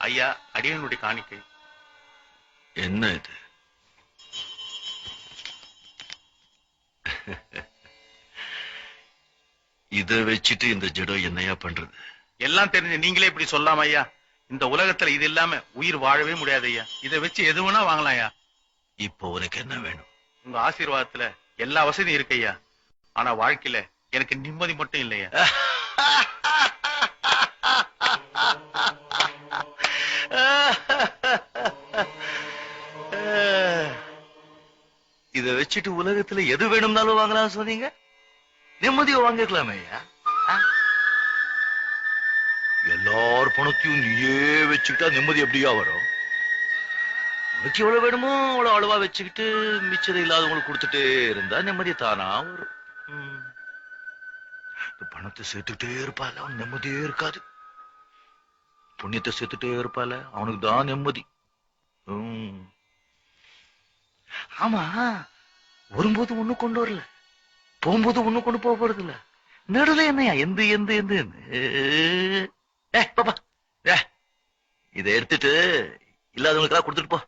ஐயா, அடியனுடைய காணிக்கை. என்ன இது? இத வச்சுட்டு இந்த ஜடம் என்னையா பண்றது? எல்லாம் தெரிஞ்ச நீங்களே இப்படி சொல்லாம ஐயா. இந்த உலகத்துல இது இல்லாம உயிர் வாழவே முடியாது ஐயா. இதை வச்சு எது வேணா வாங்கலாம் ஐயா. இப்போ உனக்கு என்ன வேணும்? உங்க ஆசீர்வாதத்துல எல்லா வசதியும் இருக்கு ஐயா. ஆனா வாழ்க்கையில எனக்கு நிம்மதி மட்டும் இல்லையா. இத வச்சுட்டு உலகத்துல எது வேணும்னாலும் வாங்கலாம் சொன்னீங்க. நிம்மதியை வாங்கிக்கலாமே ஐயா. எல்லார் பணத்தையும் நீயே வச்சுக்கிட்டா நிம்மதி எப்படியா வரும்? உனக்கு எவ்வளவு வேணுமோ அவ்வளவு அளவா வச்சுக்கிட்டு மிச்சதை இல்லாதவங்களுக்கு கொடுத்துட்டே இருந்தா நிம்மதி தானா வரும். பணத்தை சேர்த்துட்டே இருப்பால அவன் நிம்மதியே இருக்காது. புண்ணியத்தை சேர்த்துட்டே இருப்பால அவனுக்கு தான் நிம்மதி. ஆமா, வரும்போது ஒண்ணு கொண்டு வரல, போகும்போது ஒண்ணு கொண்டு போக போறது இல்ல. நடுல என்னையா எந்த எந்த எந்த பாப்பா இதை எடுத்துட்டு இல்லாதவங்களுக்கெல்லாம் கொடுத்துட்டு போ.